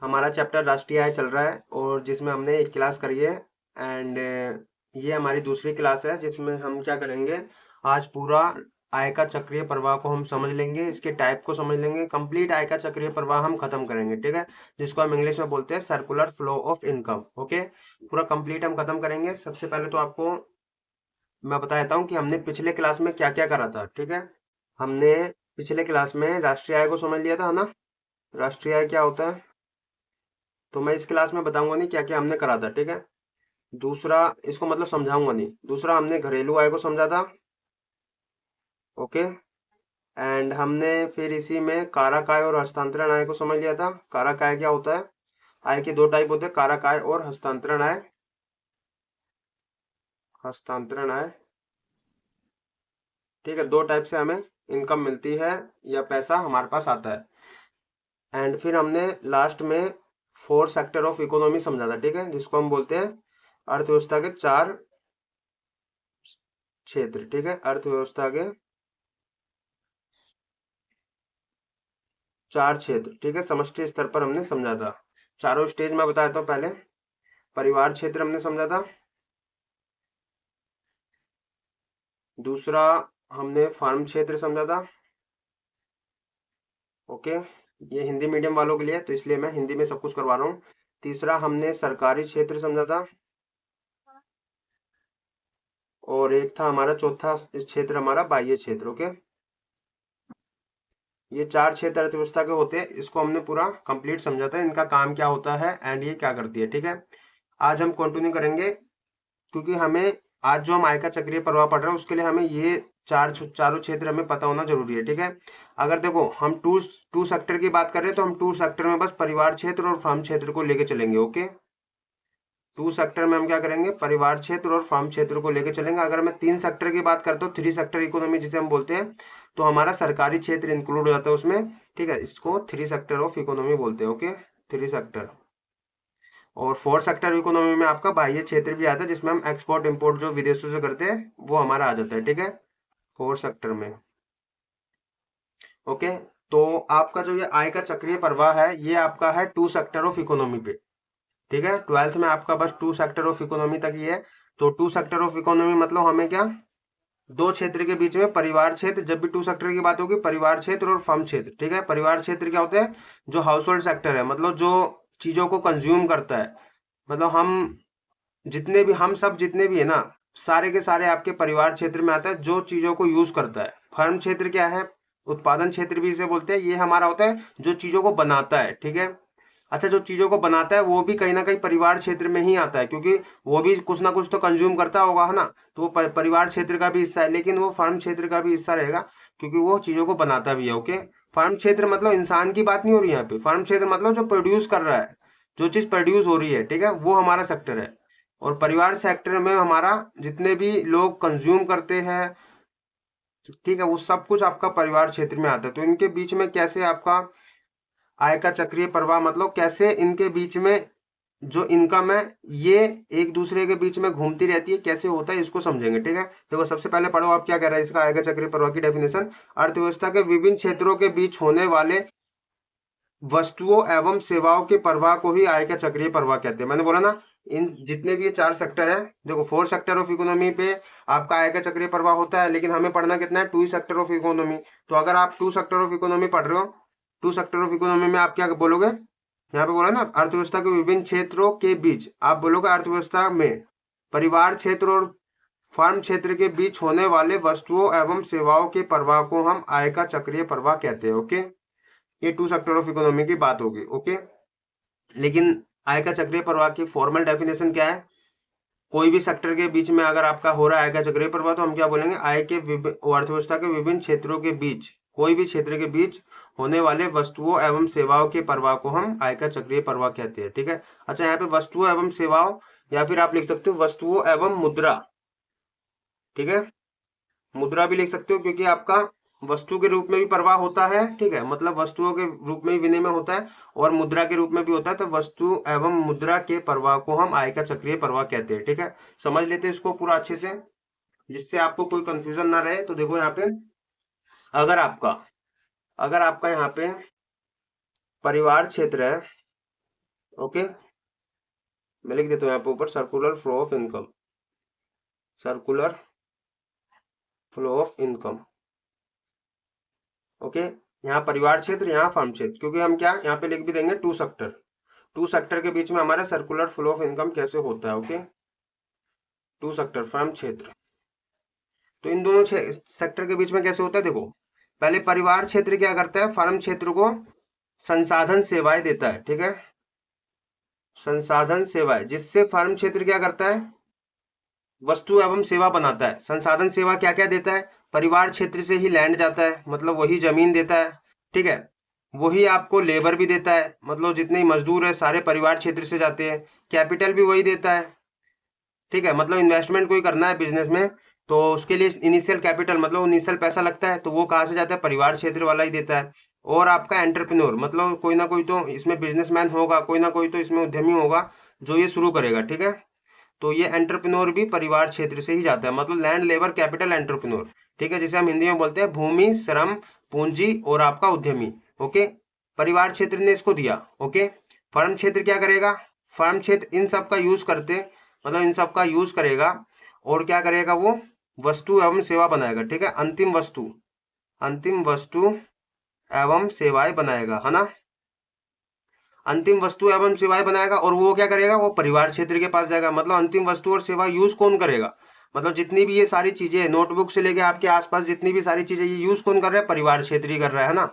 हमारा चैप्टर राष्ट्रीय आय चल रहा है और जिसमें हमने एक क्लास करी है। एंड ये हमारी दूसरी क्लास है जिसमें हम क्या करेंगे, आज पूरा आय का चक्रीय प्रवाह को हम समझ लेंगे, इसके टाइप को समझ लेंगे, कंप्लीट आय का चक्रीय प्रवाह हम खत्म करेंगे। ठीक है, जिसको हम इंग्लिश में बोलते हैं circular flow of income. Okay, पूरा कंप्लीट हम खत्म करेंगे। सबसे पहले तो आपको मैं बता देता हूँ कि हमने पिछले क्लास में क्या क्या करा था। ठीक है, हमने पिछले क्लास में राष्ट्रीय आय को समझ लिया था, है ना। राष्ट्रीय आय क्या होता है तो मैं इस क्लास में बताऊंगा नहीं क्या क्या हमने करा था। ठीक है, दूसरा इसको मतलब समझाऊंगा नहीं। दूसरा हमने घरेलू आय को समझा था। ओके, एंड हमने फिर इसी में कारक आय और हस्तांतरण आय को समझ लिया था। कारक आय क्या होता है, आय के दो टाइप होते हैं, कारक आय और हस्तांतरण आय। हस्तांतरण आय, ठीक है, दो टाइप से हमें इनकम मिलती है या पैसा हमारे पास आता है। एंड फिर हमने लास्ट में फोर सेक्टर ऑफ इकोनॉमी समझा था। ठीक है, जिसको हम बोलते हैं अर्थव्यवस्था के चार क्षेत्र। ठीक है, अर्थव्यवस्था के चार क्षेत्र। ठीक है, समष्टि स्तर पर हमने समझा था। चारों स्टेज में बता देता हूँ। पहले परिवार क्षेत्र हमने समझा था। दूसरा हमने फार्म क्षेत्र समझा था। ओके, ये हिंदी मीडियम वालों के लिए है तो इसलिए मैं हिंदी में सब कुछ करवा रहा हूँ। तीसरा हमने सरकारी क्षेत्र समझा था। और एक था हमारा चौथा क्षेत्र हमारा बाह्य क्षेत्र। ओके, ये चार क्षेत्र अर्थव्यवस्था के होते हैं, इसको हमने पूरा कंप्लीट समझा था, इनका काम क्या होता है एंड ये क्या करती है। ठीक है, आज हम कंटिन्यू करेंगे क्योंकि हमें आज जो हम आय का चक्रीय प्रवाह पढ़ रहे हैं उसके लिए हमें ये चारों क्षेत्र हमें पता होना जरूरी है। ठीक है, अगर देखो हम टू सेक्टर की बात कर रहे हैं तो हम टू सेक्टर में बस परिवार क्षेत्र और फार्म क्षेत्र को लेके चलेंगे। ओके, टू सेक्टर में हम क्या करेंगे, परिवार क्षेत्र और फार्म क्षेत्र को लेके चलेंगे। अगर मैं तीन सेक्टर की बात करता हूँ, थ्री सेक्टर इकोनॉमी जिसे हम बोलते हैं, तो हमारा सरकारी क्षेत्र इंक्लूड हो जाता है उसमें। ठीक है, इसको थ्री सेक्टर ऑफ इकोनॉमी बोलते हैं। Okay, three sector. और फोर सेक्टर इकोनॉमी में आपका बाह्य क्षेत्र भी आता है जिसमें हम एक्सपोर्ट इंपोर्ट जो विदेशों से करते हैं वो हमारा आ जाता है। ठीक है, फोर सेक्टर में। ओके, तो आपका जो ये आय का चक्रीय प्रवाह है ये आपका है टू सेक्टर ऑफ इकोनॉमी पे। ठीक है, ट्वेल्थ में आपका बस टू सेक्टर ऑफ इकोनॉमी तक ही है। तो टू सेक्टर ऑफ इकोनॉमी मतलब हमें क्या, दो क्षेत्र के बीच में परिवार क्षेत्र, जब भी टू सेक्टर की बात होगी परिवार क्षेत्र और फर्म क्षेत्र। ठीक है, परिवार क्षेत्र क्या होता है, जो हाउस होल्ड सेक्टर है, मतलब जो चीजों को कंज्यूम करता है, मतलब हम सब जितने भी है ना, सारे के सारे आपके परिवार क्षेत्र में आता है जो चीजों को यूज करता है। फर्म क्षेत्र क्या है, उत्पादन क्षेत्र भी इसे बोलते हैं, ये हमारा होता है जो चीजों को बनाता है। ठीक है, अच्छा, जो चीजों को बनाता है वो भी कहीं ना कहीं परिवार क्षेत्र में ही आता है क्योंकि वो भी कुछ ना कुछ तो कंज्यूम करता होगा, है ना। तो वो परिवार क्षेत्र का भी हिस्सा है, लेकिन वो फर्म क्षेत्र का भी हिस्सा रहेगा क्योंकि वो चीजों को बनाता भी है। ओके, फर्म क्षेत्र मतलब इंसान की बात नहीं हो रही यहाँ पे, फर्म क्षेत्र मतलब जो प्रोड्यूस कर रहा है, जो चीज प्रोड्यूस हो रही है, ठीक है, वो हमारा सेक्टर है। और परिवार सेक्टर में हमारा जितने भी लोग कंज्यूम करते हैं, ठीक है, वो सब कुछ आपका परिवार क्षेत्र में आता है। तो इनके बीच में कैसे आपका आय का चक्रीय प्रवाह, मतलब कैसे इनके बीच में जो इनकम है ये एक दूसरे के बीच में घूमती रहती है, कैसे होता है इसको समझेंगे। ठीक है, देखो सबसे पहले पढ़ो आप क्या कह रहा है इसका आय का चक्रीय प्रवाह की डेफिनेशन। अर्थव्यवस्था के विभिन्न क्षेत्रों के बीच होने वाले वस्तुओं एवं सेवाओं के प्रवाह को ही आय का चक्रीय प्रवाह कहते हैं। मैंने बोला ना, इन जितने भी ये चार सेक्टर है, देखो फोर सेक्टर ऑफ इकोनॉमी पे आपका आय का चक्रीय प्रवाह होता है, लेकिन हमें पढ़ना कितना है, टू सेक्टर ऑफ इकोनॉमी। तो अगर आप टू सेक्टर ऑफ इकोनॉमी पढ़ रहे हो, टू सेक्टर ऑफ इकोनॉमी में आप क्या बोलोगे, यहाँ पे बोला ना अर्थव्यवस्था के विभिन्न क्षेत्रों के बीच, आप बोलोगे अर्थव्यवस्था में परिवार क्षेत्र और फर्म क्षेत्र के बीच होने वाले वस्तुओं एवं सेवाओं के प्रवाह को हम आय का चक्रीय प्रवाह कहते हैं। ओके, ये टू सेक्टर ऑफ इकोनॉमी की बात होगी। ओके, लेकिन आय का चक्रीय प्रवाह की फॉर्मल डेफिनेशन क्या है, कोई भी सेक्टर के बीच में अगर आपका हो रहा है आय का चक्रीय प्रवाह तो हम क्या बोलेंगे, आय के अर्थव्यवस्था के विभिन्न क्षेत्रों के बीच, कोई भी क्षेत्र के बीच होने वाले वस्तुओं एवं सेवाओं के प्रवाह को हम आय का चक्रीय प्रवाह कहते हैं। ठीक है, अच्छा, यहाँ पे वस्तुओं एवं सेवाओं, या फिर आप लिख सकते हो वस्तुओं एवं मुद्रा। ठीक है, मुद्रा भी लिख सकते हो क्योंकि आपका वस्तु के रूप में भी प्रवाह होता है। ठीक है, मतलब वस्तुओं के रूप में भी विनिमय होता है और मुद्रा के रूप में भी होता है, तो वस्तु एवं मुद्रा के प्रवाह को हम आय का चक्रीय प्रवाह कहते हैं। ठीक है, समझ लेते हैं इसको पूरा अच्छे से जिससे आपको कोई कंफ्यूजन ना रहे। तो देखो यहाँ पे अगर आपका यहाँ पे परिवार क्षेत्र है, ओके, मैं लिख देता हूँ यहाँ पे ऊपर circular flow of income, circular flow of income. Okay, यहाँ परिवार क्षेत्र, यहाँ फर्म क्षेत्र, क्योंकि हम क्या यहाँ पे लिख भी देंगे टू सेक्टर, टू सेक्टर के बीच में हमारा सर्कुलर फ्लो ऑफ इनकम कैसे होता है। ओके, टू सेक्टर फर्म क्षेत्र, तो इन दोनों सेक्टर के बीच में कैसे होता है देखो, पहले परिवार क्षेत्र क्या करता है, फर्म क्षेत्र को संसाधन सेवाएं देता है, ठीक है, संसाधन सेवाएं, जिससे फर्म क्षेत्र क्या करता है, वस्तु एवं सेवा बनाता है। संसाधन सेवा क्या क्या देता है, परिवार क्षेत्र से ही लैंड जाता है, मतलब वही जमीन देता है, ठीक है, वही आपको लेबर भी देता है, मतलब जितने मजदूर है सारे परिवार क्षेत्र से जाते हैं, कैपिटल भी वही देता है, ठीक है, मतलब इन्वेस्टमेंट कोई करना है बिजनेस में तो उसके लिए इनिशियल कैपिटल मतलब इनिशियल पैसा लगता है, तो वो कहाँ से जाता है, परिवार क्षेत्र वाला ही देता है। और आपका एंटरप्रेन्योर मतलब कोई ना कोई तो इसमें बिजनेसमैन होगा, कोई ना कोई तो इसमें उद्यमी होगा जो ये शुरू करेगा, ठीक है, तो ये एंटरप्रेन्योर भी परिवार क्षेत्र से ही जाता है, मतलब लैंड लेबर कैपिटल एंटरप्रेन्योर, ठीक है, जिसे हम हिंदी में बोलते हैं भूमि श्रम पूंजी और आपका उद्यमी। ओके, परिवार क्षेत्र ने इसको दिया। ओके, फर्म क्षेत्र क्या करेगा, फर्म क्षेत्र इन सब का यूज करते मतलब इन सब का यूज करेगा और क्या करेगा, वो वस्तु एवं सेवा बनाएगा, ठीक है, अंतिम वस्तु एवं सेवाएं बनाएगा, है ना, अंतिम वस्तु एवं सेवाएं बनाएगा और वो क्या करेगा, वो परिवार क्षेत्र के पास जाएगा, मतलब अंतिम वस्तु और सेवा यूज कौन करेगा, मतलब जितनी भी ये सारी चीजें नोटबुक से लेके आपके आसपास जितनी भी सारी चीजें ये यूज कौन कर रहा है, परिवार क्षेत्र ही कर रहा है ना,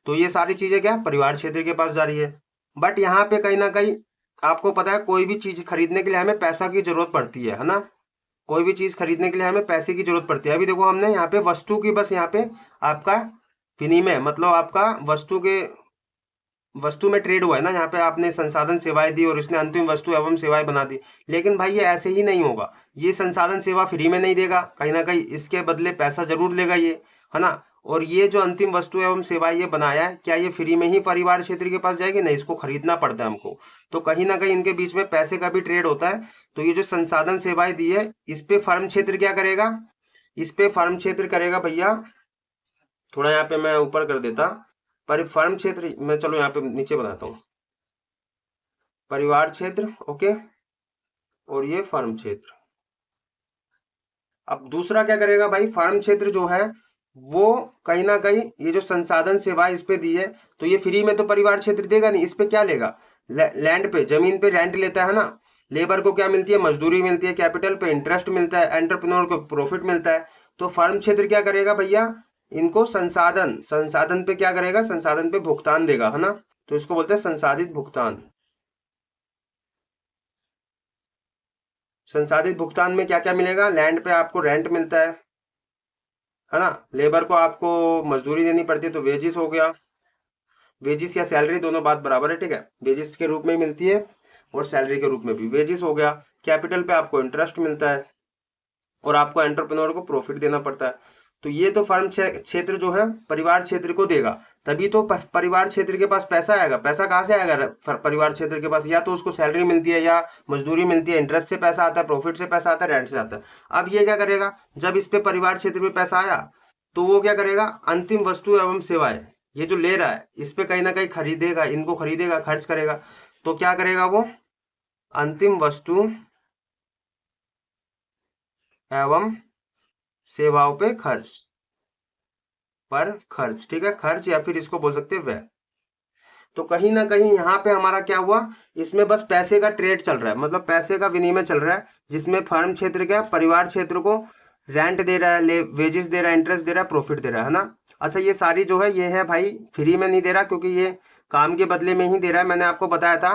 तो ये सारी चीजें क्या परिवार क्षेत्र के पास जा रही है। बट यहाँ पे कहीं ना कहीं आपको पता है कोई भी चीज खरीदने के लिए हमें पैसा की जरूरत पड़ती है ना, कोई भी चीज खरीदने के लिए हमें पैसे की जरूरत पड़ती है। अभी देखो हमने यहाँ पे वस्तु की बस यहाँ पे आपका विनिमय मतलब आपका वस्तु में ट्रेड हुआ है ना, यहाँ पे आपने संसाधन सेवाएं दी और इसने अंतिम वस्तु एवं सेवाएं बना दी, लेकिन भाई ये ऐसे ही नहीं होगा, ये संसाधन सेवा फ्री में नहीं देगा, कहीं ना कहीं इसके बदले पैसा जरूर लेगा ये, है ना, और ये जो अंतिम वस्तु एवं सेवाएं ये बनाया है क्या ये फ्री में ही परिवार क्षेत्र के पास जाएगी, नहीं, इसको खरीदना पड़ता है हमको, तो कहीं ना कहीं इनके बीच में पैसे का भी ट्रेड होता है। तो ये जो संसाधन सेवाएं दी है इस पे फर्म क्षेत्र क्या करेगा, इस पे फर्म क्षेत्र करेगा भैया, थोड़ा यहाँ पे मैं ऊपर कर देता, पर फर्म क्षेत्र मैं चलो यहाँ पे नीचे बनाता हूँ, परिवार क्षेत्र, ओके, और ये फर्म क्षेत्र। अब दूसरा क्या करेगा भाई, फर्म क्षेत्र जो है वो कहीं ना कहीं ये जो संसाधन सेवाएं इस पे दी है तो ये फ्री में तो परिवार क्षेत्र देगा नहीं, इस पे क्या लेगा, लैंड पे जमीन पे रेंट लेता है ना, लेबर को क्या मिलती है, मजदूरी मिलती है, कैपिटल पे इंटरेस्ट मिलता है, एंटरप्रेन्योर को प्रॉफिट मिलता है, तो फर्म क्षेत्र क्या करेगा भैया, इनको संसाधन संसाधन पे क्या करेगा, संसाधन पे भुगतान देगा, है ना, तो इसको बोलते हैं संसाधित भुगतान। संसाधित भुगतान में क्या क्या मिलेगा, लैंड पे आपको रेंट मिलता है ना, लेबर को आपको मजदूरी देनी पड़ती है तो वेजिस हो गया, वेजिस या सैलरी दोनों बात बराबर है, ठीक है, वेजिस के रूप में मिलती है और सैलरी के रूप में भी वेजिस हो गया, कैपिटल पे आपको इंटरेस्ट मिलता है और आपको एंटरप्रेन्योर को प्रॉफिट देना पड़ता है। तो ये तो फर्म क्षेत्र जो है परिवार क्षेत्र को देगा, तभी तो परिवार क्षेत्र के पास पैसा आएगा, पैसा कहाँ से आएगा परिवार क्षेत्र के पास, या तो उसको सैलरी मिलती है या मजदूरी मिलती है, इंटरेस्ट से पैसा आता है, प्रॉफिट से पैसा आता है, रेंट से आता है। अब ये क्या करेगा, जब इस पे परिवार क्षेत्र में पैसा आया तो वो क्या करेगा, अंतिम वस्तु एवं सेवाएं ये जो ले रहा है इस पे कहीं ना कहीं खरीदेगा, इनको खरीदेगा, खर्च करेगा, तो क्या करेगा वो अंतिम वस्तु एवं सेवाओं पे खर्च, पर खर्च, ठीक है, खर्च या फिर इसको बोल सकते हैं व्यय। तो कहीं ना कहीं यहाँ पे हमारा क्या हुआ, इसमें बस पैसे का ट्रेड चल रहा है, मतलब पैसे का विनिमय चल रहा है, जिसमें फर्म क्षेत्र क्या परिवार क्षेत्र को रेंट दे रहा है, वेजेस दे रहा है, इंटरेस्ट दे रहा है, प्रॉफिट दे रहा है ना। अच्छा ये सारी जो है ये है भाई फ्री में नहीं दे रहा, क्योंकि ये काम के बदले में ही दे रहा है। मैंने आपको बताया था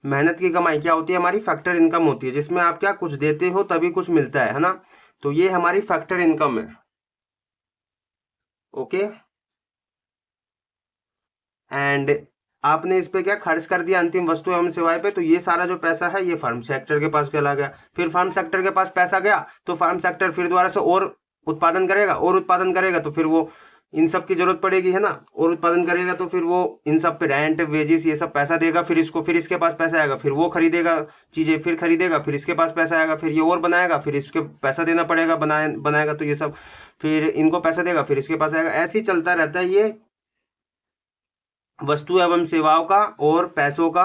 मेहनत की कमाई क्या होती है, हमारी फैक्टर इनकम होती है, जिसमें आप क्या कुछ देते हो तभी कुछ मिलता है ना, तो ये हमारी फैक्टर इनकम है। ओके, एंड आपने इस पे क्या खर्च कर दिया अंतिम वस्तु एवं सेवाएं पे, तो ये सारा जो पैसा है ये फर्म सेक्टर के पास चला गया। फिर फर्म सेक्टर के पास पैसा गया तो फर्म सेक्टर फिर दोबारा से और उत्पादन करेगा, और उत्पादन करेगा तो फिर वो इन सब की जरूरत पड़ेगी, है ना, और उत्पादन करेगा तो फिर वो इन सब पे रेंट वेजेस ये सब पैसा देगा, फिर इसको फिर इसके पास पैसा आएगा, फिर वो खरीदेगा चीजें, फिर खरीदेगा, फिर इसके पास पैसा आएगा, फिर ये और बनाएगा, फिर इसके पैसा देना पड़ेगा, बनाएगा तो ये सब फिर इनको पैसा देगा, फिर इसके पास आएगा, ऐसे ही चलता रहता है ये वस्तु एवं सेवाओं का और पैसों का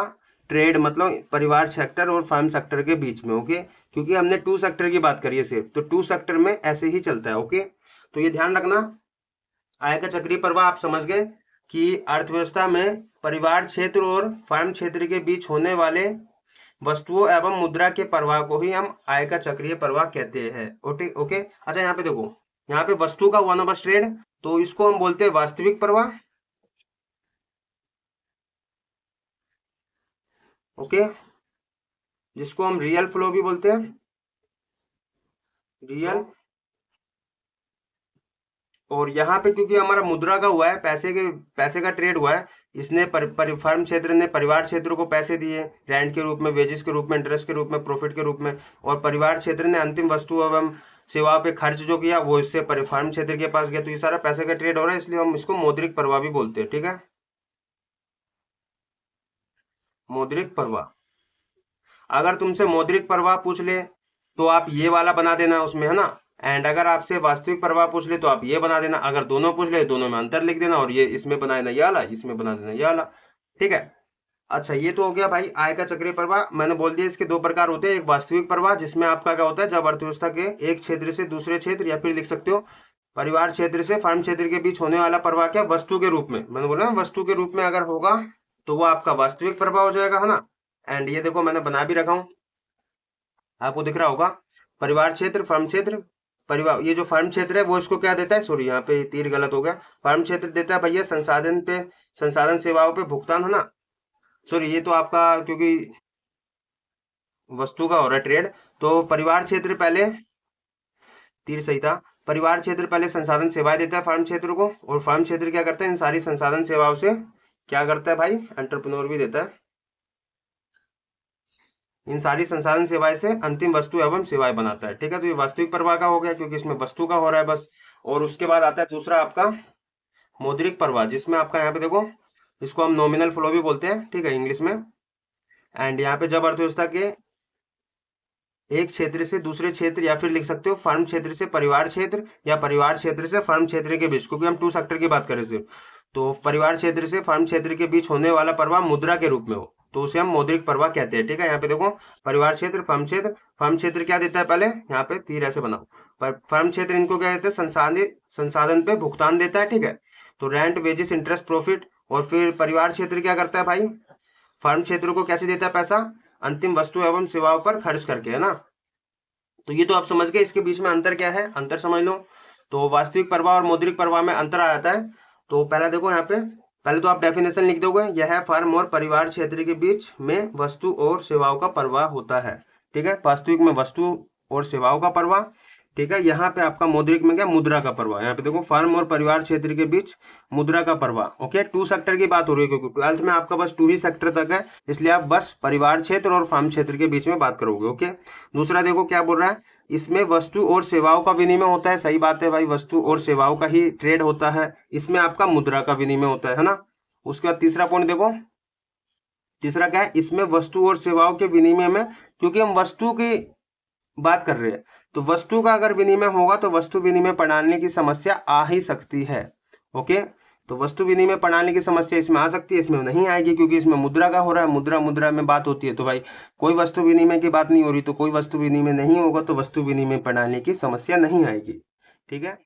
ट्रेड मतलब परिवार सेक्टर और फर्म सेक्टर के बीच में। ओके, क्योंकि हमने टू सेक्टर की बात करी है सिर्फ, तो टू सेक्टर में ऐसे ही चलता है। ओके, तो ये ध्यान रखना। आय का चक्रीय प्रवाह आप समझ गए कि अर्थव्यवस्था में परिवार क्षेत्र और फर्म क्षेत्र के बीच होने वाले वस्तुओं एवं मुद्रा के प्रवाह को ही हम आय का चक्रीय प्रवाह कहते हैं। Okay okay. अच्छा, यहाँ पे देखो, यहाँ पे वस्तु का वन ऑफ ट्रेड, तो इसको हम बोलते हैं वास्तविक प्रवाह। ओके, जिसको हम रियल फ्लो भी बोलते हैं, रियल। और यहाँ पे क्योंकि हमारा मुद्रा का हुआ है, पैसे का ट्रेड हुआ है, इसने फर्म क्षेत्र ने परिवार क्षेत्र को पैसे दिए रेंट के रूप में, वेजेस के रूप में, इंटरेस्ट के रूप में, प्रॉफिट के रूप में, और परिवार क्षेत्र ने अंतिम वस्तु एवं सेवा पे खर्च जो किया वो इससे फर्म क्षेत्र के पास गया। तो ये सारा पैसे का ट्रेड हो रहा है, इसलिए हम इसको मौद्रिक प्रवाह भी बोलते हैं। ठीक है, मौद्रिक प्रवाह। अगर तुमसे मौद्रिक प्रवाह पूछ ले तो आप ये वाला बना देना उसमें, है ना। एंड अगर आपसे वास्तविक प्रवाह पूछ ले तो आप ये बना देना। अगर दोनों पूछ ले, दोनों में अंतर लिख देना, और ये इसमें बना देना ये वाला, इसमें बना देना ये वाला। ठीक है। अच्छा, ये तो हो गया भाई आय का चक्रीय प्रवाह। मैंने बोल दिया इसके दो प्रकार होते हैं। एक वास्तविक प्रवाह, जिसमें आपका क्या होता है, जब अर्थव्यवस्था के एक क्षेत्र से दूसरे क्षेत्र, या फिर लिख सकते हो परिवार क्षेत्र से फर्म क्षेत्र के बीच होने वाला प्रवाह, क्या वस्तु के रूप में, मैंने बोला ना वस्तु के रूप में अगर होगा तो वो आपका वास्तविक प्रवाह हो जाएगा, है ना। एंड ये देखो मैंने बना भी रखा हूं, आपको दिख रहा होगा, परिवार क्षेत्र, फर्म क्षेत्र, परिवार। ये जो फर्म क्षेत्र है वो इसको क्या देता है, सॉरी यहाँ पे तीर गलत हो गया, फर्म क्षेत्र देता है भैया संसाधन सेवाओं पे भुगतान, है ना। सॉरी, ये तो आपका क्योंकि वस्तु का हो रहा है ट्रेड, तो परिवार क्षेत्र पहले, तीर सही था, परिवार क्षेत्र पहले संसाधन सेवाएं देता है फर्म क्षेत्र को, और फर्म क्षेत्र क्या करता है, इन सारी संसाधन सेवाओं से क्या करता है भाई, एंटरप्रेन्योर भी देता है, इन सारी संसाधन सेवाएं से अंतिम वस्तु एवं सेवाएं बनाता है। ठीक है, तो ये वास्तविक प्रवाह का हो गया क्योंकि इसमें वस्तु का हो रहा है बस। और उसके बाद आता है दूसरा आपका मौद्रिक प्रवाह, जिसमें आपका यहाँ पे देखो, इसको हम नॉमिनल फ्लो भी बोलते हैं, ठीक है, इंग्लिश में। एंड यहाँ पे जब अर्थव्यवस्था के एक क्षेत्र से दूसरे क्षेत्र, या फिर लिख सकते हो फर्म क्षेत्र से परिवार क्षेत्र, या परिवार क्षेत्र से फर्म क्षेत्र के बीच, क्योंकि हम टू सेक्टर की बात करें सिर्फ, तो परिवार क्षेत्र से फर्म क्षेत्र के बीच होने वाला प्रवाह मुद्रा के रूप में हो तो उसे हम मौद्रिक प्रवाह कहते हैं। ठीक है, यहाँ पे देखो परिवार क्षेत्र, फर्म क्षेत्र क्या देता है, पहले यहाँ पे तीर ऐसे बनाओ, पर फर्म क्षेत्र इनको क्या कहते हैं, संसाधन पे भुगतान देता है। ठीक है, तो रेंट, वेजेस, इंटरेस्ट, प्रॉफिट। और फिर परिवार क्षेत्र क्या करता है भाई, फर्म क्षेत्र को कैसे देता है पैसा, अंतिम वस्तु एवं सेवाओं पर खर्च करके, है ना। तो ये तो आप समझ गए, इसके बीच में अंतर क्या है, अंतर समझ लो। तो वास्तविक प्रवाह और मौद्रिक प्रवाह में अंतर आ जाता है। तो पहला देखो यहाँ पे, पहले तो आप डेफिनेशन लिख दोगे, यह फर्म और परिवार क्षेत्र के बीच में वस्तु और सेवाओं का प्रवाह होता है। ठीक है, वास्तविक में वस्तु और सेवाओं का प्रवाह। ठीक है, यहाँ पे आपका मौद्रिक में क्या, मुद्रा का प्रवाह। यहाँ पे देखो फर्म और परिवार क्षेत्र के बीच मुद्रा का प्रवाह। ओके, टू सेक्टर की बात हो रही है क्योंकि ट्वेल्थ में आपका बस टू ही सेक्टर तक है, इसलिए आप बस परिवार क्षेत्र और फर्म क्षेत्र के बीच में बात करोगे। ओके, दूसरा देखो क्या बोल रहा है, इसमें वस्तु और सेवाओं का विनिमय होता है। सही बात है भाई, वस्तु और सेवाओं का ही ट्रेड होता है, इसमें आपका मुद्रा का विनिमय होता है ना। उसके बाद तीसरा पॉइंट देखो, तीसरा क्या है, इसमें वस्तु और सेवाओं के विनिमय में, क्योंकि हम वस्तु की बात कर रहे हैं, तो वस्तु का अगर विनिमय होगा तो वस्तु विनिमय प्रणाली की समस्या आ ही सकती है। ओके, तो वस्तु विनिमय प्रणाली की समस्या इसमें आ सकती है, इसमें नहीं आएगी क्योंकि इसमें मुद्रा का हो रहा है, मुद्रा में बात होती है। तो भाई कोई वस्तु विनिमय की बात नहीं हो रही, तो कोई वस्तु विनिमय नहीं होगा तो वस्तु विनिमय प्रणाली की समस्या नहीं आएगी। ठीक है,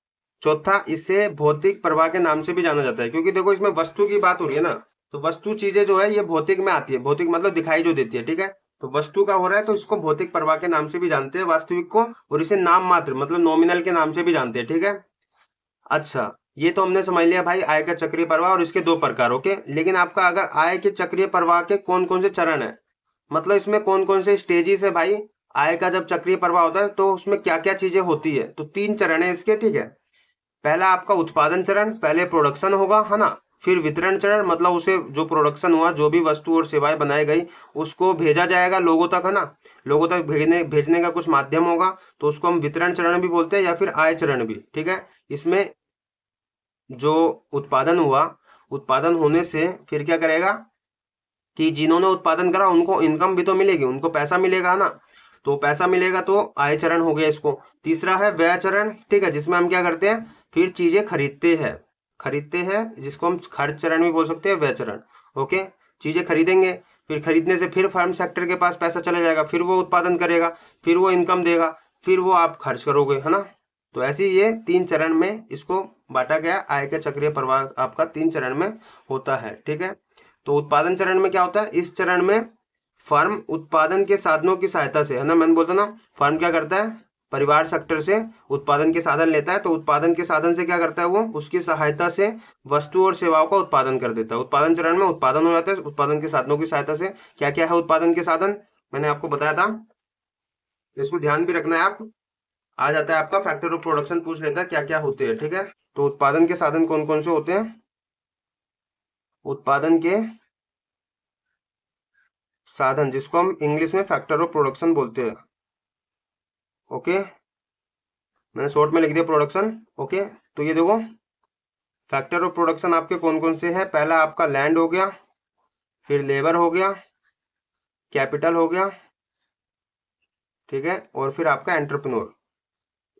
चौथा, इसे भौतिक प्रवाह के नाम से भी जाना जाता है, क्योंकि देखो इसमें वस्तु की बात हो रही है ना, तो वस्तु चीजें जो है ये भौतिक में आती है, भौतिक मतलब दिखाई जो देती है। ठीक है, तो वस्तु का हो रहा है तो इसको भौतिक प्रवाह के नाम से भी जानते हैं वास्तविक को, और इसे नाम मात्र मतलब नॉमिनल के नाम से भी जानते हैं। ठीक है, अच्छा ये तो हमने समझ लिया भाई आय का चक्रीय प्रवाह और इसके दो प्रकार। ओके, लेकिन आपका अगर आय के चक्रीय प्रवाह के कौन कौन से चरण है, मतलब इसमें कौन कौन से स्टेजेस है भाई, आय का जब चक्रीय प्रवाह होता है तो उसमें क्या क्या चीजें होती है, तो तीन चरण है इसके। ठीक है, पहला आपका उत्पादन चरण, पहले प्रोडक्शन होगा, है ना, फिर वितरण चरण, मतलब उसे जो प्रोडक्शन हुआ, जो भी वस्तु और सेवाएं बनाई गई उसको भेजा जाएगा लोगों तक, है ना, लोगों तक भेजने का कुछ माध्यम होगा, तो उसको हम वितरण चरण भी बोलते हैं या फिर आय चरण भी। ठीक है, इसमें जो उत्पादन हुआ, उत्पादन होने से फिर क्या करेगा कि जिन्होंने उत्पादन करा उनको इनकम भी तो मिलेगी, उनको पैसा मिलेगा ना, तो पैसा मिलेगा तो आय चरण हो गया इसको। तीसरा है व्यय चरण। ठीक है, जिसमें हम क्या करते हैं, फिर चीजें खरीदते हैं जिसको हम खर्च चरण भी बोल सकते हैं, व्यय चरण। ओके, चीजें खरीदेंगे, फिर खरीदने से फिर फार्म सेक्टर के पास पैसा चला जाएगा, फिर वो उत्पादन करेगा, फिर वो इनकम देगा, फिर वो आप खर्च करोगे, है ना। तो ऐसे ही ये 3 चरण में इसको बांटा गया। आय का चक्रीय प्रवाह आपका 3 चरण में होता है, ठीक है। तो उत्पादन चरण में क्या होता है, इस चरण में फर्म उत्पादन के साधनों की सहायता से, है ना, मैंने बोलता ना, फर्म क्या करता है, परिवार सेक्टर से उत्पादन के साधन लेता है, तो उत्पादन के साधन से क्या करता है वो, उसकी सहायता से वस्तु और सेवाओं का उत्पादन कर देता है। उत्पादन चरण में उत्पादन हो जाता है उत्पादन के साधनों की सहायता से। क्या क्या है उत्पादन के साधन, मैंने आपको बताया था, इसको ध्यान भी रखना है आप। आ जाता है आपका फैक्टर ऑफ प्रोडक्शन, पूछ लेता है क्या क्या होते हैं, ठीक है। तो उत्पादन के साधन कौन कौन से होते हैं, उत्पादन के साधन जिसको हम इंग्लिश में फैक्टर ऑफ प्रोडक्शन बोलते हैं, ओके। मैंने शॉर्ट में लिख दिया प्रोडक्शन, ओके। तो ये देखो फैक्टर ऑफ प्रोडक्शन आपके कौन कौन से हैं, पहला आपका लैंड हो गया, फिर लेबर हो गया, कैपिटल हो गया, ठीक है, और फिर आपका एंटरप्रेन्योर।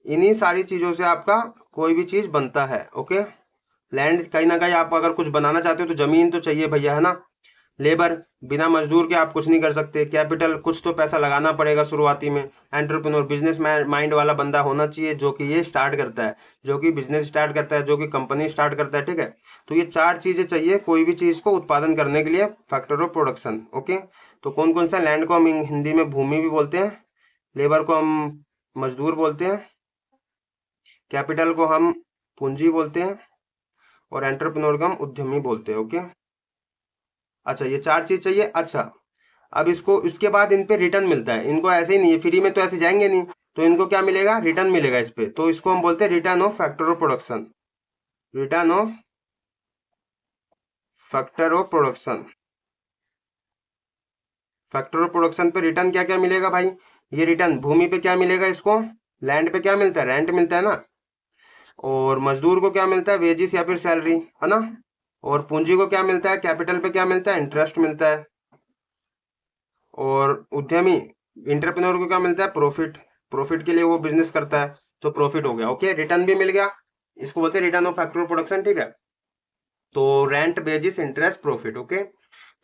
इन्हीं सारी चीजों से आपका कोई भी चीज बनता है, ओके। लैंड, कहीं ना कहीं आप अगर कुछ बनाना चाहते हो तो जमीन तो चाहिए भैया, है ना। लेबर, बिना मजदूर के आप कुछ नहीं कर सकते। कैपिटल, कुछ तो पैसा लगाना पड़ेगा शुरुआती में। एंटरप्रेन्योर, बिजनेस माइंड वाला बंदा होना चाहिए जो कि ये स्टार्ट करता है, जो कि बिजनेस स्टार्ट करता है, जो कि कंपनी स्टार्ट करता है, ठीक है। तो ये 4 चीजें चाहिए कोई भी चीज को उत्पादन करने के लिए, फैक्टर ऑफ प्रोडक्शन, ओके। तो कौन कौन सा, लैंड को हम हिंदी में भूमि भी बोलते हैं, लेबर को हम मजदूर बोलते हैं, कैपिटल को हम पूंजी बोलते हैं, और एंटरप्रेन्योर को हम उद्यमी बोलते हैं, ओके। अच्छा, ये 4 चीज चाहिए। अच्छा, अब इसको, इसके बाद इन पे रिटर्न मिलता है, इनको ऐसे ही नहीं है, फ्री में तो ऐसे जाएंगे नहीं, तो इनको क्या मिलेगा, रिटर्न मिलेगा इस पे। तो इसको हम बोलते हैं return of factor of production, return of factor of production. Factor of production पे रिटर्न क्या क्या मिलेगा भाई, ये रिटर्न भूमि पे क्या मिलेगा, इसको लैंड पे क्या मिलता है, रेंट मिलता है ना। और मजदूर को क्या मिलता है, वेजिस या फिर सैलरी, है ना। और पूंजी को क्या मिलता है, कैपिटल पे क्या मिलता है, इंटरेस्ट मिलता है। और उद्यमी, इंटरप्रेन्योर को क्या मिलता है, प्रॉफिट, प्रॉफिट के लिए वो बिजनेस करता है, तो प्रॉफिट हो गया, ओके। रिटर्न भी मिल गया, इसको बोलते हैं return of factor of production, ठीक है। तो rent, wages, interest, profit, okay.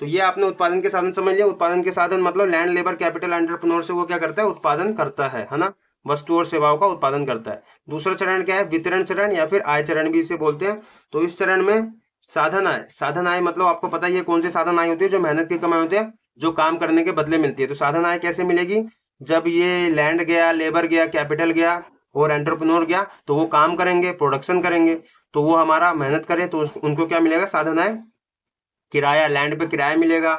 तो ये आपने उत्पादन के साधन समझ लिया। उत्पादन के साधन मतलब लैंड, लेबर, कैपिटल, एंटरप्रेन्योर से वो क्या करता है, उत्पादन करता है ना, वस्तु और सेवाओं का उत्पादन करता है। दूसरा चरण क्या है, वितरण चरण या फिर आय चरण भी इसे बोलते हैं। तो इस चरण में साधन आय, साधन आय मतलब आपको पता ही है कौन से साधन आय होती है, जो मेहनत की कमाई होती है, जो काम करने के बदले मिलती है। तो साधन आय कैसे मिलेगी, जब ये लैंड गया, लेबर गया, कैपिटल गया और एंटरप्रेन्योर गया, तो वो काम करेंगे, प्रोडक्शन करेंगे, तो वो हमारा मेहनत करे, तो उनको क्या मिलेगा, साधन आय। किराया, लैंड पे किराया मिलेगा,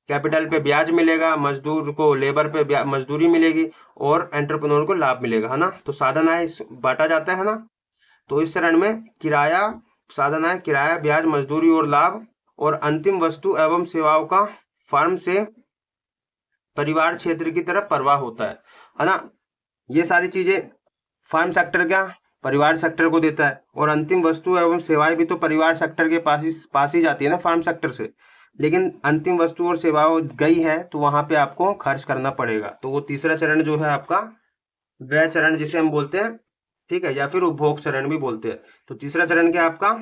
कैपिटल पे ब्याज मिलेगा, मजदूर को, लेबर पे मजदूरी मिलेगी, और एंटरप्रेन्योर को लाभ मिलेगा, है ना। तो साधन आय बांटा जाता है ना। तो इस चरण में किराया, साधन आय, किराया, ब्याज, मजदूरी और लाभ, और अंतिम वस्तु एवं सेवाओं का फर्म से परिवार क्षेत्र की तरफ प्रवाह होता है ना। ये सारी चीजें फर्म सेक्टर क्या, परिवार सेक्टर को देता है, और अंतिम वस्तु एवं सेवाएं भी तो परिवार सेक्टर के पास ही जाती है ना, फर्म सेक्टर से। लेकिन अंतिम वस्तु और सेवाओं गई है तो वहां पे आपको खर्च करना पड़ेगा। तो वो तीसरा चरण जो है आपका व्यय चरण जिसे हम बोलते हैं, ठीक है, या फिर उपभोग चरण भी बोलते हैं। तो तीसरा चरण क्या आपका,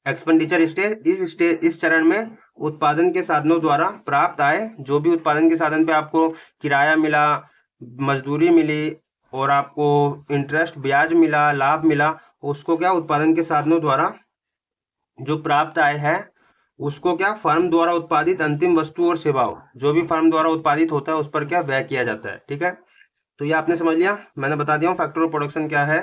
एक्सपेंडिचर स्टेज। इस चरण में उत्पादन के साधनों द्वारा प्राप्त आय, जो भी उत्पादन के साधन पे आपको किराया मिला, मजदूरी मिली, और आपको इंटरेस्ट, ब्याज मिला, लाभ मिला, उसको क्या, उत्पादन के साधनों द्वारा जो प्राप्त आय है, उसको क्या, फर्म द्वारा उत्पादित अंतिम वस्तु और सेवाओं, जो भी फर्म द्वारा उत्पादित होता है उस पर क्या, व्यय किया जाता है, ठीक है। तो ये आपने समझ लिया, मैंने बता दिया हूँ फैक्टर ऑफ प्रोडक्शन क्या है।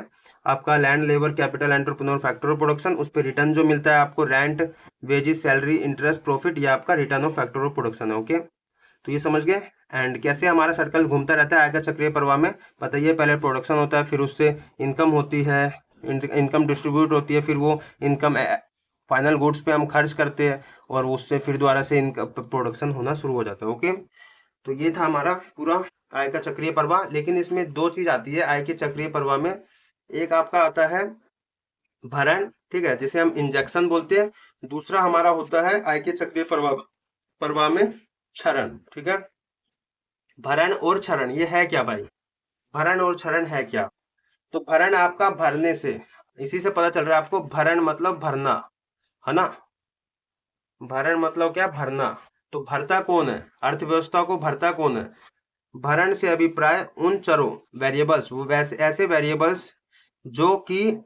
आपका land, labour, capital, entrepreneur, factor of production, उस पर रिटर्न जो मिलता है आपको, rent, wages, salary, interest, profit, ये आपका return of factor of production है, ओके। तो ये समझ गए। एंड कैसे हमारा सर्कल घूमता रहता है आय का चक्रीय प्रवाह में, बताइए। पहले प्रोडक्शन होता है, फिर उससे इनकम होती है, इनकम डिस्ट्रीब्यूट होती है, फिर वो इनकम फाइनल गुड्स पे हम खर्च करते हैं, और उससे फिर दोबारा से इनकम प्रोडक्शन होना शुरू हो जाता है, ओके। तो ये था हमारा पूरा आय का चक्रीय प्रवाह। लेकिन इसमें 2 चीज आती है आय के चक्रीय प्रवाह में। एक आपका आता है भरण, ठीक है, जिसे हम इंजेक्शन बोलते हैं। दूसरा हमारा होता है आय के चक्रीय प्रवाह में क्षरण, ठीक है। भरण और क्षरण ये है क्या भाई, भरण और क्षरण है क्या। तो भरण आपका भरने से, इसी से पता चल रहा है आपको, भरण मतलब भरना, है ना। भरण मतलब क्या, भरना। तो भरता कौन है, अर्थव्यवस्था को भरता कौन है? भरण से अभिप्राय उन चरों, वेरिएबल्स, वो वैसे ऐसे वेरिएबल्स जो कि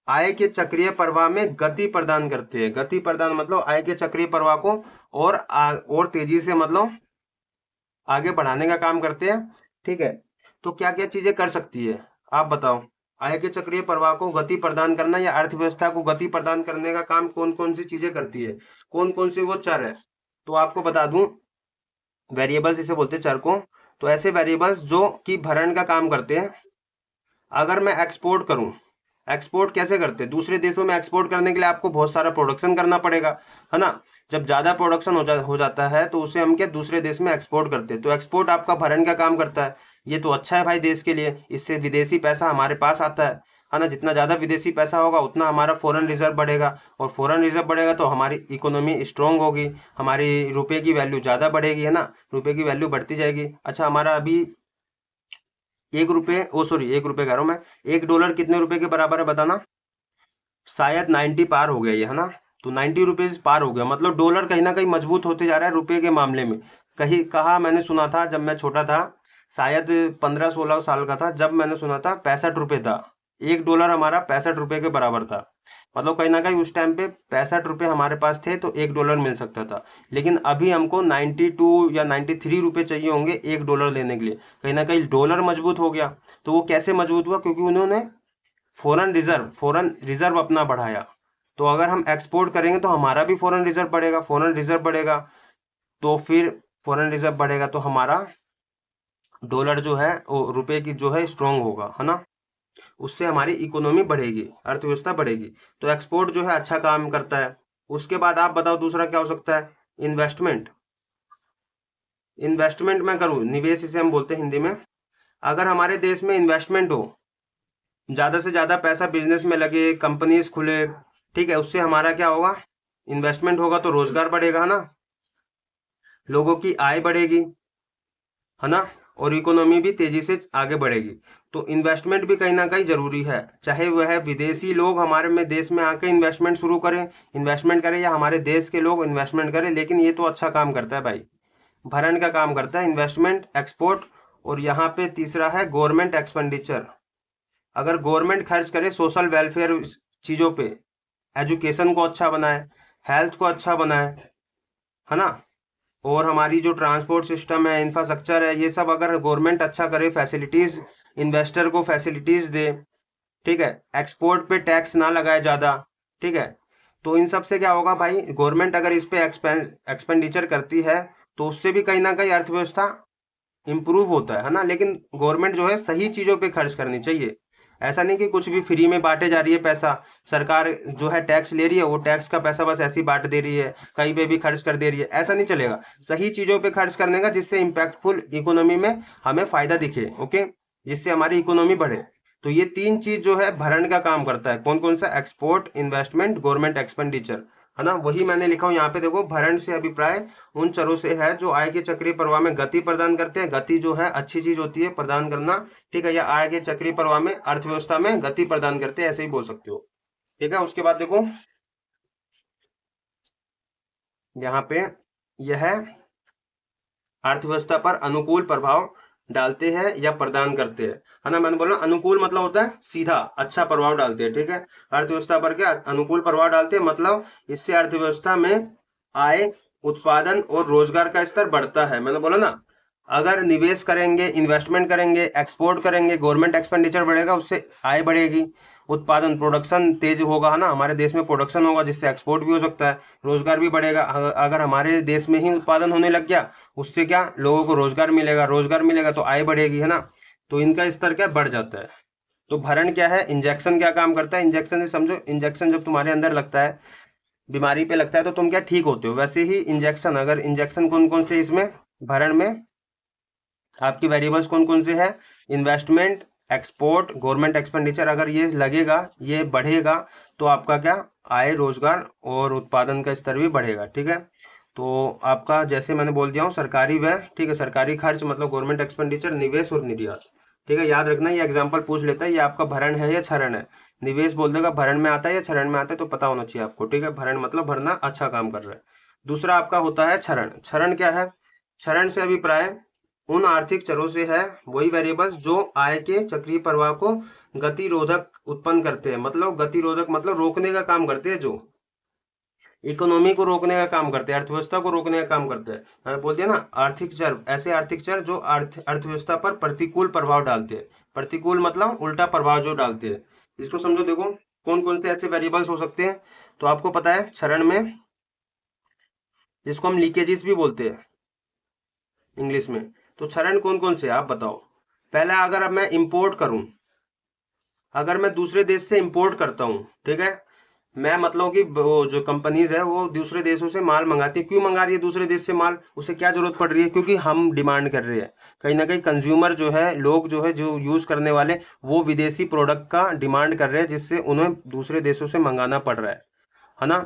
आय के चक्रीय प्रवाह में गति प्रदान करते हैं। गति प्रदान मतलब आय के चक्रीय प्रवाह को और तेजी से मतलब आगे बढ़ाने का काम करते हैं। ठीक है, तो क्या क्या चीजें कर सकती है आप बताओ? आय के चक्रीय प्रवाह को गति प्रदान करना या अर्थव्यवस्था को गति प्रदान करने का काम कौन कौन सी चीजें करती है, कौन कौन से वो चर है? तो आपको बता दूं, वेरिएबल्स इसे बोलते हैं चर को। तो ऐसे वेरिएबल्स जो कि भरण का काम करते हैं। अगर मैं एक्सपोर्ट करूं, एक्सपोर्ट कैसे करते हैं? दूसरे देशों में एक्सपोर्ट करने के लिए आपको बहुत सारा प्रोडक्शन करना पड़ेगा, है ना? जब ज्यादा प्रोडक्शन हो जाता है तो उसे हम क्या दूसरे देश में एक्सपोर्ट करते हैं। तो एक्सपोर्ट आपका भरण का काम करता है। ये तो अच्छा है भाई देश के लिए, इससे विदेशी पैसा हमारे पास आता है ना? जितना ज्यादा विदेशी पैसा होगा उतना हमारा फॉरेन रिजर्व बढ़ेगा, और फॉरेन रिजर्व बढ़ेगा तो हमारी इकोनॉमी स्ट्रांग होगी, हमारी रुपए की वैल्यू ज्यादा बढ़ेगी, है ना? रुपए की वैल्यू बढ़ती जाएगी। अच्छा, हमारा अभी एक रुपए कह रहा हूं मैं, $1 कितने रुपए के बराबर है बताना? शायद 90 पार हो गया ये, है ना? तो 90 रुपीज पार हो गया, मतलब डॉलर कहीं ना कहीं मजबूत होते जा रहा है रुपए के मामले में। कहीं कहा मैंने सुना था जब मैं छोटा था, शायद 15-16 साल का था, जब मैंने सुना था 65 रुपए था $1, हमारा 65 रुपए के बराबर था। मतलब कहीं ना कहीं उस टाइम पे 65 रुपए हमारे पास थे तो $1 मिल सकता था। लेकिन अभी हमको 92 या 93 रुपए चाहिए होंगे $1 लेने के लिए। कहीं ना कहीं डॉलर मजबूत हो गया। तो वो कैसे मजबूत हुआ? क्योंकि उन्होंने फॉरेन रिजर्व अपना बढ़ाया। तो अगर हम एक्सपोर्ट करेंगे तो हमारा भी फॉरेन रिजर्व बढ़ेगा, फॉरेन रिजर्व बढ़ेगा तो फिर फॉरेन रिजर्व बढ़ेगा तो हमारा डॉलर जो है वो रुपए की जो है स्ट्रांग होगा, है ना? उससे हमारी इकोनॉमी बढ़ेगी, अर्थव्यवस्था बढ़ेगी। तो एक्सपोर्ट जो है अच्छा काम करता है। उसके बाद आप बताओ दूसरा क्या हो सकता है? इन्वेस्टमेंट। इन्वेस्टमेंट मैं करूं, निवेश इसे हम बोलते हैं हिंदी में। अगर हमारे देश में इन्वेस्टमेंट हो, ज्यादा से ज्यादा पैसा बिजनेस में लगे, कंपनीज खुले, ठीक है, उससे हमारा क्या होगा? इन्वेस्टमेंट होगा तो रोजगार बढ़ेगा, है ना? लोगों की आय बढ़ेगी, है ना? और इकोनॉमी भी तेजी से आगे बढ़ेगी। तो इन्वेस्टमेंट भी कहीं ना कहीं जरूरी है, चाहे वह विदेशी लोग हमारे में देश में आके इन्वेस्टमेंट शुरू करें, इन्वेस्टमेंट करें, या हमारे देश के लोग इन्वेस्टमेंट करें, लेकिन ये तो अच्छा काम करता है भाई, भरण का काम करता है, इन्वेस्टमेंट, एक्सपोर्ट। और यहाँ पे तीसरा है गवर्नमेंट एक्सपेंडिचर। अगर गवर्नमेंट खर्च करे सोशल वेलफेयर चीजों पे, एजुकेशन को अच्छा बनाए, हेल्थ को अच्छा बनाए, है ना? और हमारी जो ट्रांसपोर्ट सिस्टम है, इंफ्रास्ट्रक्चर है, ये सब अगर गवर्नमेंट अच्छा करे, फैसिलिटीज इन्वेस्टर को फैसिलिटीज दे, ठीक है, एक्सपोर्ट पे टैक्स ना लगाए ज्यादा, ठीक है, तो इन सब से क्या होगा भाई? गवर्नमेंट अगर इस पे एक्सपेंडिचर करती है तो उससे भी कहीं ना कहीं अर्थव्यवस्था इंप्रूव होता है ना? लेकिन गवर्नमेंट जो है सही चीजों पे खर्च करनी चाहिए। ऐसा नहीं कि कुछ भी फ्री में बांटे जा रही है पैसा, सरकार जो है टैक्स ले रही है, वो टैक्स का पैसा बस ऐसे ही बांट दे रही है, कहीं पे भी खर्च कर दे रही है, ऐसा नहीं चलेगा। सही चीजों पे खर्च करने का जिससे इम्पैक्टफुल इकोनॉमी में हमें फायदा दिखे, ओके, जिससे हमारी इकोनॉमी बढ़े। तो ये तीन चीज जो है भरण का काम करता है। कौन कौन सा? एक्सपोर्ट, इन्वेस्टमेंट, गवर्नमेंट एक्सपेंडिचर, है ना? वही मैंने लिखा हूं यहाँ पे, देखो, भरण से अभिप्राय उन चरों से है जो आय के चक्रीय प्रवाह में गति प्रदान करते हैं। गति जो है अच्छी चीज होती है प्रदान करना, ठीक है, या आय के चक्रीय प्रवाह में अर्थव्यवस्था में गति प्रदान करते हैं, ऐसे ही बोल सकते हो, ठीक है। उसके बाद देखो यहाँ पे यह अर्थव्यवस्था पर अनुकूल प्रभाव डालते हैं या प्रदान करते हैं, है ना? मैंने बोला अनुकूल मतलब होता है सीधा, अच्छा प्रभाव डालते हैं, ठीक है। अर्थव्यवस्था पर क्या अनुकूल प्रभाव डालते हैं, मतलब इससे अर्थव्यवस्था में आय, उत्पादन और रोजगार का स्तर बढ़ता है। मैंने बोला ना, अगर निवेश करेंगे, इन्वेस्टमेंट करेंगे, एक्सपोर्ट करेंगे, गवर्नमेंट एक्सपेंडिचर बढ़ेगा, उससे आय बढ़ेगी, उत्पादन, प्रोडक्शन तेज होगा, है ना? हमारे देश में प्रोडक्शन होगा जिससे एक्सपोर्ट भी हो सकता है, रोजगार भी बढ़ेगा। अगर हमारे देश में ही उत्पादन होने लग गया, उससे क्या लोगों को रोजगार मिलेगा, रोजगार मिलेगा तो आय बढ़ेगी, है ना? तो इनका स्तर क्या बढ़ जाता है। तो भरण क्या है? इंजेक्शन क्या काम करता है? इंजेक्शन से समझो, इंजेक्शन जब तुम्हारे अंदर लगता है, बीमारी पे लगता है, तो तुम क्या ठीक होते हो, वैसे ही इंजेक्शन, अगर इंजेक्शन कौन कौन से इसमें भरण में आपकी वेरिएबल्स कौन कौन से है? इन्वेस्टमेंट, एक्सपोर्ट, गवर्नमेंट एक्सपेंडिचर, अगर ये लगेगा, ये बढ़ेगा, तो आपका क्या आय, रोजगार और उत्पादन का स्तर भी बढ़ेगा, ठीक है। तो आपका जैसे मैंने बोल दिया हूँ, सरकारी व्यय, ठीक है, सरकारी खर्च मतलब गवर्नमेंट एक्सपेंडिचर, निवेश और निर्यात, ठीक है, याद रखना। ये एग्जाम्पल पूछ लेता है, ये आपका भरण है या क्षरण है। निवेश बोल देगा भरण में आता है या क्षरण में आता है, तो पता होना चाहिए आपको, ठीक है। भरण मतलब भरना, अच्छा काम कर रहा है। दूसरा आपका होता है क्षरण। क्षरण क्या है? क्षरण से अभिप्राय उन आर्थिक चरों से है, वही वेरिएबल्स जो आय के चक्रीय प्रवाह को गतिरोधक उत्पन्न करते हैं। मतलब गतिरोधक मतलब रोकने का काम करते हैं, जो इकोनॉमी को रोकने का काम करते हैं, अर्थव्यवस्था को रोकने का काम करते हैं। बोलते हैं ना आर्थिक चर, ऐसे आर्थिक चर जो अर्थव्यवस्था पर प्रतिकूल प्रभाव डालते हैं। प्रतिकूल मतलब उल्टा प्रभाव जो डालते हैं। इसको समझो, देखो कौन कौन से ऐसे वेरिएबल्स हो सकते हैं। तो आपको पता है क्षरण में, जिसको हम लीकेजेस भी बोलते हैं इंग्लिश में, तो क्षरण कौन कौन से आप बताओ। पहला, अगर अब मैं इंपोर्ट करूं, अगर मैं दूसरे देश से इंपोर्ट करता हूं, ठीक है, मैं मतलब कि वो जो कंपनीज है वो दूसरे देशों से माल मंगाती है। क्यों मंगा रही है दूसरे देश से माल? उसे क्या जरूरत पड़ रही है? क्योंकि हम डिमांड कर रहे हैं। कहीं ना कहीं कंज्यूमर जो है, लोग जो है, जो यूज करने वाले, वो विदेशी प्रोडक्ट का डिमांड कर रहे हैं, जिससे उन्हें दूसरे देशों से मंगाना पड़ रहा है ना।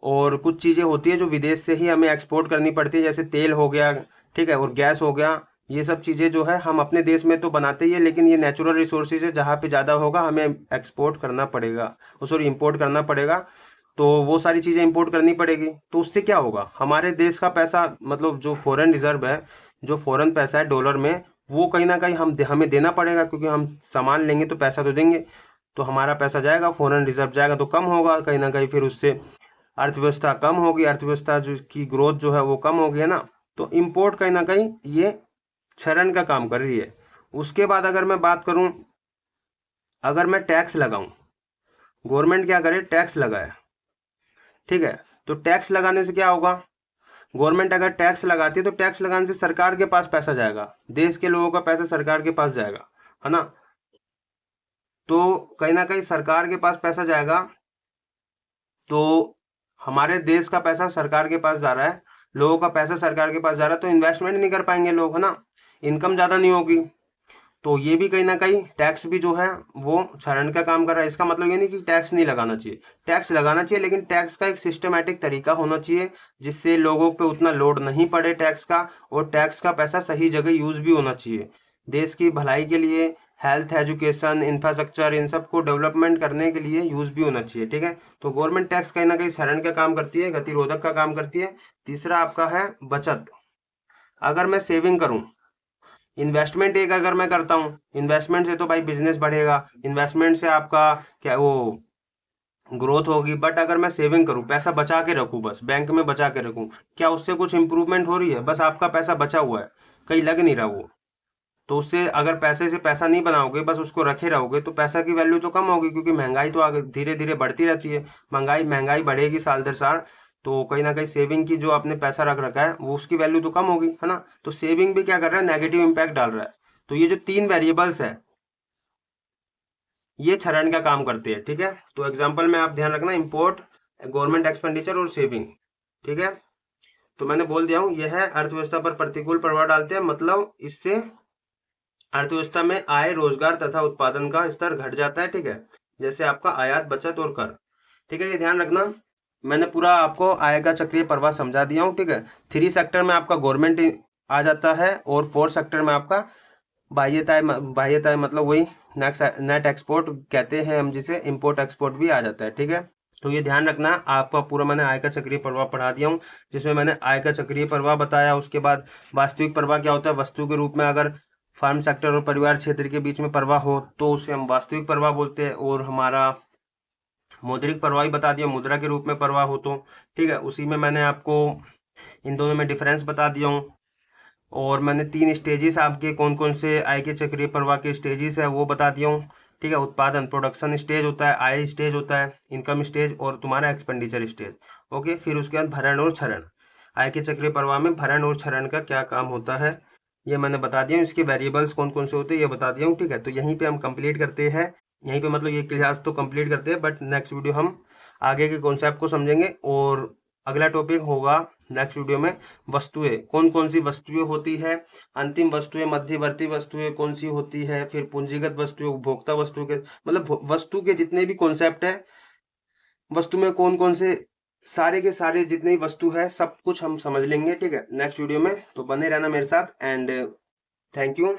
और कुछ चीजें होती है जो विदेश से ही हमें एक्सपोर्ट करनी पड़ती है, जैसे तेल हो गया, ठीक है, और गैस हो गया। ये सब चीजें जो है हम अपने देश में तो बनाते ही है, लेकिन ये नेचुरल रिसोर्सेज है, जहाँ पे ज्यादा होगा हमें एक्सपोर्ट करना पड़ेगा, सॉरी इंपोर्ट करना पड़ेगा। तो वो सारी चीजें इंपोर्ट करनी पड़ेगी। तो उससे क्या होगा, हमारे देश का पैसा, मतलब जो फॉरेन रिजर्व है, जो फॉरेन पैसा है डॉलर में, वो कहीं ना कहीं हमें देना पड़ेगा, क्योंकि हम सामान लेंगे तो पैसा तो देंगे। तो हमारा पैसा जाएगा, फॉरेन रिजर्व जाएगा, तो कम होगा कहीं ना कहीं, फिर उससे अर्थव्यवस्था कम होगी, अर्थव्यवस्था जो की ग्रोथ जो है वो कम होगी, है ना। तो इंपोर्ट कहीं ना कहीं ये क्षरण का काम कर रही है। उसके बाद अगर मैं बात करूं, अगर मैं टैक्स लगाऊं, गवर्नमेंट क्या करे, टैक्स लगाए, ठीक है। तो टैक्स लगाने से क्या होगा, गवर्नमेंट अगर टैक्स लगाती है तो टैक्स लगाने से सरकार के पास पैसा जाएगा, देश के लोगों का पैसा सरकार के पास जाएगा, है ना। तो कहीं ना कहीं सरकार के पास पैसा जाएगा, तो हमारे देश का पैसा सरकार के पास जा रहा है, लोगों का पैसा सरकार के पास जा रहा है, तो इन्वेस्टमेंट नहीं कर पाएंगे लोग, है ना, इनकम ज्यादा नहीं होगी। तो ये भी कहीं ना कहीं टैक्स भी जो है वो क्षरण का काम कर रहा है। इसका मतलब ये नहीं कि टैक्स नहीं लगाना चाहिए, टैक्स लगाना चाहिए, लेकिन टैक्स का एक सिस्टमेटिक तरीका होना चाहिए, जिससे लोगों पे उतना लोड नहीं पड़े टैक्स का, और टैक्स का पैसा सही जगह यूज भी होना चाहिए, देश की भलाई के लिए, हेल्थ, एजुकेशन, इंफ्रास्ट्रक्चर, इन सब को डेवलपमेंट करने के लिए यूज भी होना चाहिए, ठीक है। तो गवर्नमेंट टैक्स कहीं ना कहीं क्षरण का काम करती है, गतिरोधक का काम करती है। तीसरा आपका है बचत। अगर मैं सेविंग करूं, इन्वेस्टमेंट एक अगर मैं करता हूँ, इन्वेस्टमेंट से तो भाई बिजनेस बढ़ेगा, इन्वेस्टमेंट से आपका क्या वो ग्रोथ होगी। बट अगर मैं सेविंग करूँ, पैसा बचा के रखूँ, बस बैंक में बचा के रखूँ, क्या उससे कुछ इंप्रूवमेंट हो रही है? बस आपका पैसा बचा हुआ है, कहीं लग नहीं रहा वो। तो उससे अगर पैसे से पैसा नहीं बनाओगे, बस उसको रखे रहोगे, तो पैसा की वैल्यू तो कम होगी, क्योंकि महंगाई तो आगे धीरे धीरे बढ़ती रहती है, महंगाई महंगाई बढ़ेगी साल दर साल। तो कहीं ना कहीं सेविंग की जो आपने पैसा रख रखा है वो, उसकी वैल्यू तो कम होगी, है ना। तो सेविंग भी क्या कर रहा है, नेगेटिव इंपैक्ट डाल रहा है। तो ये जो तीन वेरिएबल्स है, ये क्षरण का काम करते हैं, ठीक है। तो एग्जाम्पल में आप ध्यान रखना, इंपोर्ट, गवर्नमेंट एक्सपेंडिचर और सेविंग, ठीक है। तो मैंने बोल दिया हूँ, यह है अर्थव्यवस्था पर प्रतिकूल प्रभाव डालते हैं, मतलब इससे अर्थव्यवस्था में आय, रोजगार तथा उत्पादन का स्तर घट जाता है, ठीक है। जैसे आपका आयात, बचत और कर, ठीक है। ये ध्यान रखना, मैंने पूरा आपको आय का चक्रीय प्रवाह समझा दिया हूँ, ठीक है। 3 सेक्टर में आपका गवर्नमेंट आ जाता है, और 4 सेक्टर में आपका बाह्यताय, बाह्यताय मतलब वही नेट एक्सपोर्ट कहते हैं हम, जिसे इंपोर्ट एक्सपोर्ट भी आ जाता है, ठीक है। तो ये ध्यान रखना, आपका पूरा मैंने आय का चक्रीय प्रवाह पढ़ा दिया हूँ, जिसमें मैंने आय का चक्रीय प्रवाह बताया। उसके बाद वास्तविक प्रवाह क्या होता है, वस्तु के रूप में अगर फार्म सेक्टर और परिवार क्षेत्र के बीच में प्रवाह हो तो उसे हम वास्तविक प्रवाह बोलते हैं। और हमारा मौद्रिक प्रवाह ही बता दिया, मुद्रा के रूप में प्रवाह हो तो, ठीक है। उसी में मैंने आपको इन दोनों में डिफरेंस बता दिया हूँ। और मैंने 3 स्टेजेस आपके कौन कौन से आय के चक्रीय प्रवाह के स्टेजेस है वो बता दिया हूँ, ठीक है। उत्पादन, प्रोडक्शन स्टेज होता है, आय स्टेज होता है, इनकम स्टेज, और तुम्हारा एक्सपेंडिचर स्टेज, ओके। फिर उसके बाद भरण और क्षरण, आय के चक्रीय प्रवाह में भरण और क्षरण का क्या काम होता है ये मैंने बता दिया हूँ। इसके वेरिएबल्स कौन कौन से होते हैं ये बता दिया हूँ, ठीक है। तो यहीं पे हम कंप्लीट करते हैं, यहीं पे मतलब ये क्लास तो कंप्लीट करते हैं, बट नेक्स्ट वीडियो हम आगे के कॉन्सेप्ट को समझेंगे। और अगला टॉपिक होगा नेक्स्ट वीडियो में वस्तुएं, कौन कौन सी वस्तुएं होती है, अंतिम वस्तुएं, मध्यवर्ती वस्तुएं कौन सी होती है, फिर पूंजीगत वस्तुएं, उपभोक्ता वस्तुएं के, मतलब वस्तु के जितने भी कॉन्सेप्ट है, वस्तु में कौन कौन से, सारे के सारे जितनी वस्तु है सब कुछ हम समझ लेंगे, ठीक है, नेक्स्ट वीडियो में। तो बने रहना मेरे साथ, एंड थैंक यू।